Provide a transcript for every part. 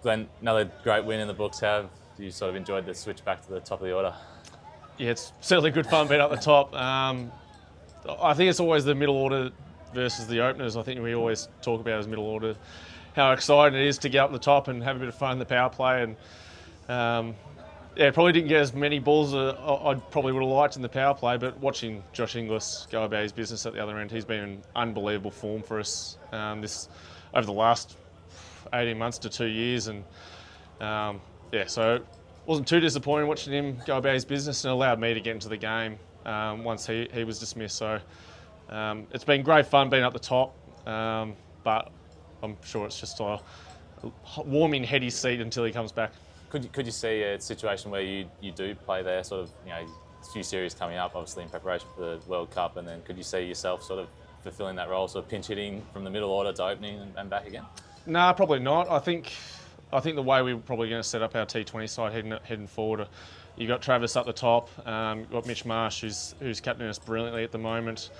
Glenn, another great win in the books. How have you sort of enjoyed the switch back to the top of the order? Yeah, it's certainly good fun being up the top. I think it's always the middle order versus the openers. I think we always talk about as middle order how exciting it is to get up the top and have a bit of fun in the power play. And probably didn't get as many balls as I probably would have liked in the power play, but watching Josh Inglis go about his business at the other end, he's been in unbelievable form for us over the last 18 months to 2 years. And so it wasn't too disappointing watching him go about his business, and allowed me to get into the game once he was dismissed. So it's been great fun being up the top, but I'm sure it's just a warming Heady's seat until he comes back. Could you see a situation where you do play there, sort of, a few series coming up, obviously in preparation for the World Cup, and then could you see yourself sort of fulfilling that role, sort of pinch hitting from the middle order to opening and back again? Nah, probably not. I think the way we're probably going to set up our T20 side heading forward, you got Travis up the top, you've got Mitch Marsh who's captaining us brilliantly at the moment.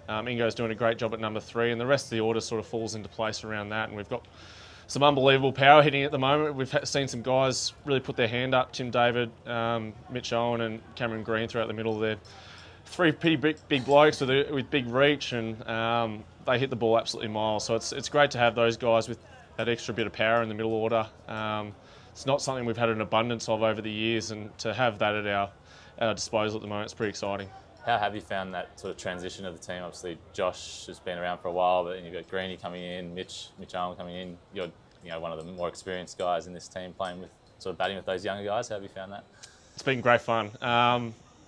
Ingo's doing a great job at number 3, and the rest of the order sort of falls into place around that. And we've got some unbelievable power hitting at the moment. We've seen some guys really put their hand up. Tim David, Mitch Owen and Cameron Green throughout the middle there. 3 pretty big blokes with big reach, and they hit the ball absolutely miles. So it's great to have those guys with that extra bit of power in the middle order. It's not something we've had an abundance of over the years, and to have that at our disposal at the moment, it's pretty exciting. How have you found that sort of transition of the team? Obviously, Josh has been around for a while, but then you've got Greeny coming in, Mitch Owen coming in. You're one of the more experienced guys in this team, playing with sort of batting with those younger guys. How have you found that? It's been great fun.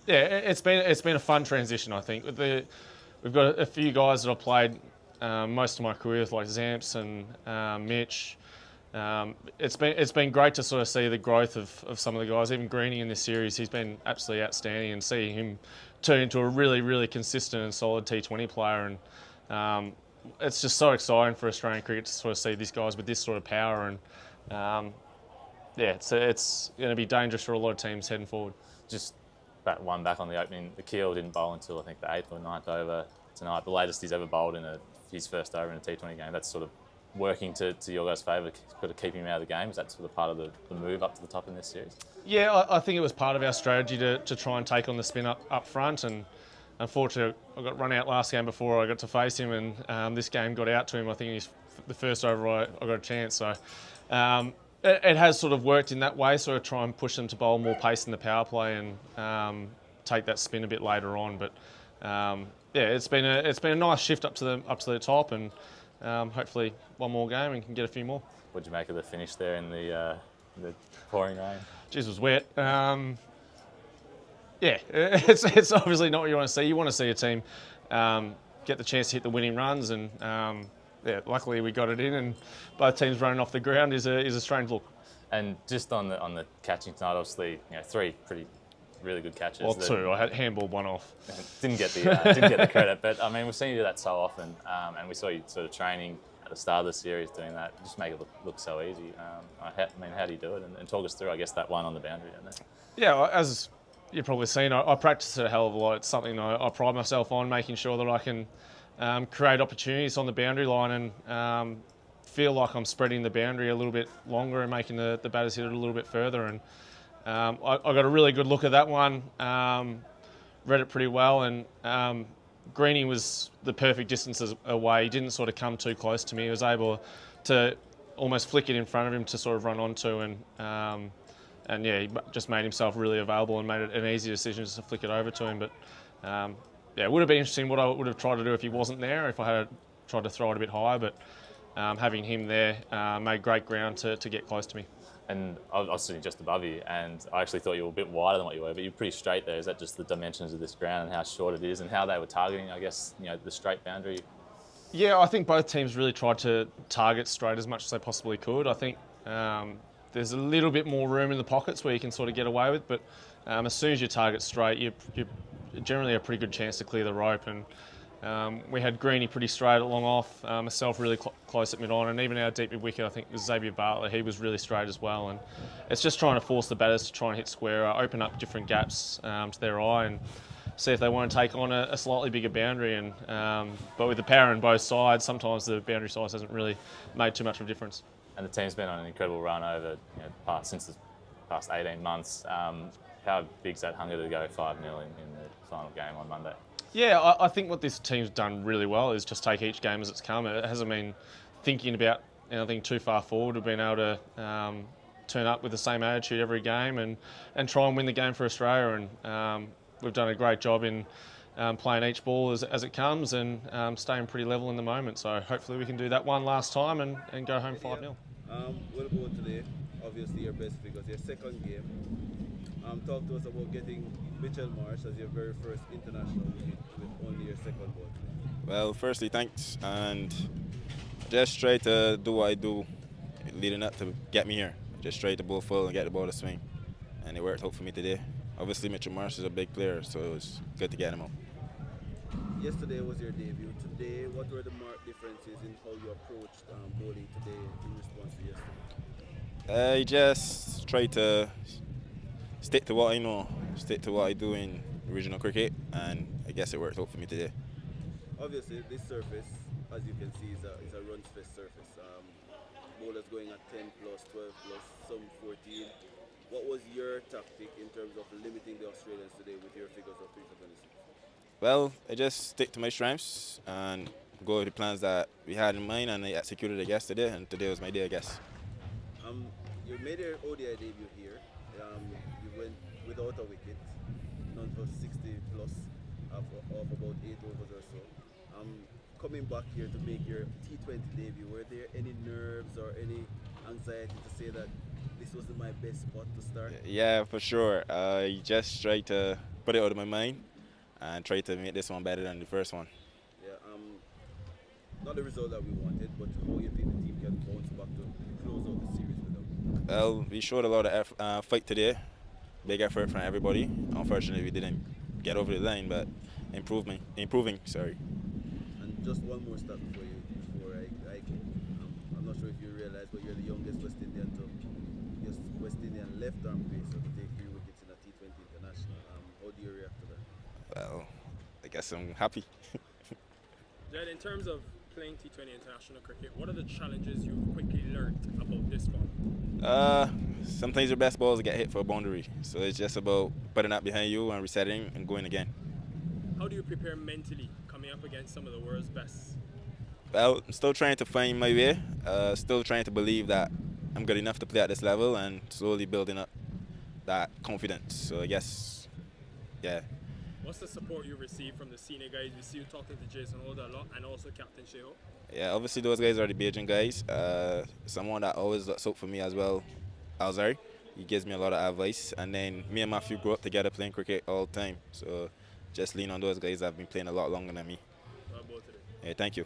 It's been a fun transition. I think we've got a few guys that I've played most of my career with, like Zamps and Mitch. It's been great to sort of see the growth of some of the guys. Even Greeny in this series, he's been absolutely outstanding, and seeing him turn into a really, really consistent and solid T20 player. And it's just so exciting for Australian cricket to sort of see these guys with this sort of power. And it's going to be dangerous for a lot of teams heading forward. Just back on the opening. The Keel didn't bowl until I think the 8th or 9th over tonight. The latest he's ever bowled in his first over in a T20 game. That's sort of working to your guys' favour, sort of keeping him out of the game. Is that sort of part of the move up to the top in this series? Yeah, I think it was part of our strategy to try and take on the spin up front. And unfortunately, I got run out last game before I got to face him, and this game got out to him. I think he's the first over I got a chance. So it has sort of worked in that way, sort of try and push them to bowl more pace in the power play and take that spin a bit later on. But it's been a nice shift up to the top, and hopefully one more game and can get a few more. What did you make of the finish there in the pouring rain? Jeez, it was wet. It's obviously not what you want to see. You want to see a team get the chance to hit the winning runs, and luckily we got it in, and both teams running off the ground is a strange look. And just on the catching tonight, obviously 3 pretty really good catches. Well, 2. I had handballed one off. Didn't get the credit, but I mean we've seen you do that so often, and we saw you sort of training at the start of the series doing that. Just make it look so easy. How do you do it? And talk us through, I guess, that one on the boundary down there. Yeah, as you've probably seen, I practice it a hell of a lot. It's something I pride myself on, making sure that I can create opportunities on the boundary line and feel like I'm spreading the boundary a little bit longer and making the batters hit it a little bit further. And I got a really good look at that one, read it pretty well, and Greeny was the perfect distance away. He didn't sort of come too close to me. He was able to almost flick it in front of him to sort of run onto, and he just made himself really available and made it an easy decision just to flick it over to him. But it would have been interesting what I would have tried to do if he wasn't there, if I had tried to throw it a bit higher, but having him there made great ground to get close to me. And I was sitting just above you, and I actually thought you were a bit wider than what you were, but you're pretty straight there. Is that just the dimensions of this ground and how short it is, and how they were targeting, I guess, the straight boundary? Yeah, I think both teams really tried to target straight as much as they possibly could. I think there's a little bit more room in the pockets where you can sort of get away with, but as soon as you target straight, you generally a pretty good chance to clear the rope. And we had Greeny pretty straight at long off, myself really close at mid-on, and even our deep mid-wicket, I think, was Xavier Bartlett. He was really straight as well. And it's just trying to force the batters to try and hit square, open up different gaps to their eye, and see if they want to take on a slightly bigger boundary. And but with the power on both sides, sometimes the boundary size hasn't really made too much of a difference. and the team's been on an incredible run over since the past 18 months. How big's that hunger to go 5-0 in the final game on Monday? Yeah, I think what this team's done really well is just take each game as it's come. It hasn't been thinking about anything too far forward. We've been able to turn up with the same attitude every game and try and win the game for Australia. And we've done a great job in playing each ball as it comes and staying pretty level in the moment. So hopefully we can do that one last time and go home 5-0. We'll go today. Obviously your best figures, your second game. Talk to us about getting Mitchell Marsh as your very first international with only your second ball. Well, firstly, thanks, and just try to do what I do leading up to get me here. Just try to bowl full and get the ball to swing, and it worked out for me today. Obviously, Mitchell Marsh is a big player, so it was good to get him out. Yesterday was your debut. Today, what were the marked differences in how you approached bowling today in response to yesterday? I just try to stick to what I know, stick to what I do in regional cricket, and I guess it worked out for me today. Obviously, this surface, as you can see, is a runs-fest surface. Bowlers going at 10 plus, 12 plus, some 14. What was your tactic in terms of limiting the Australians today with your figures of 3 for 26? Well, I just stick to my strengths and go with the plans that we had in mind, and I executed it yesterday, and today was my day, I guess. You made your ODI debut here. You went without a wicket, none for 60 plus of about 8 overs or so. Coming back here to make your T20 debut, were there any nerves or any anxiety to say that this wasn't my best spot to start? Yeah, for sure. I just try to put it out of my mind and try to make this one better than the first one. Yeah, not the result that we wanted, but how you think the team can bounce back to close out the series with them? Well, we showed a lot of fight today. Big effort from everybody. Unfortunately, we didn't get over the line, but improving. Sorry. And just one more stat for you before I go. I'm not sure if you realize, but you're the youngest West Indian left arm pacer to take 3 wickets in a T20 international. How do you react to that? Well, I guess I'm happy. Jed, in terms of playing T20 international cricket, what are the challenges you've quickly learned about this form? Sometimes your best balls get hit for a boundary, so it's just about putting that behind you and resetting and going again. How do you prepare mentally coming up against some of the world's best? Well, I'm still trying to find my way, still trying to believe that I'm good enough to play at this level and slowly building up that confidence. So I guess, yeah. What's the support you receive from the senior guys? We see you talking to Jason Holder a lot and also Captain Sheho. Yeah, obviously those guys are the Beijing guys. Someone that always looks out for me as well, Alzari. He gives me a lot of advice. And then me and Matthew grew up together playing cricket all the time. So just lean on those guys that have been playing a lot longer than me. Well, both of them. Yeah, thank you.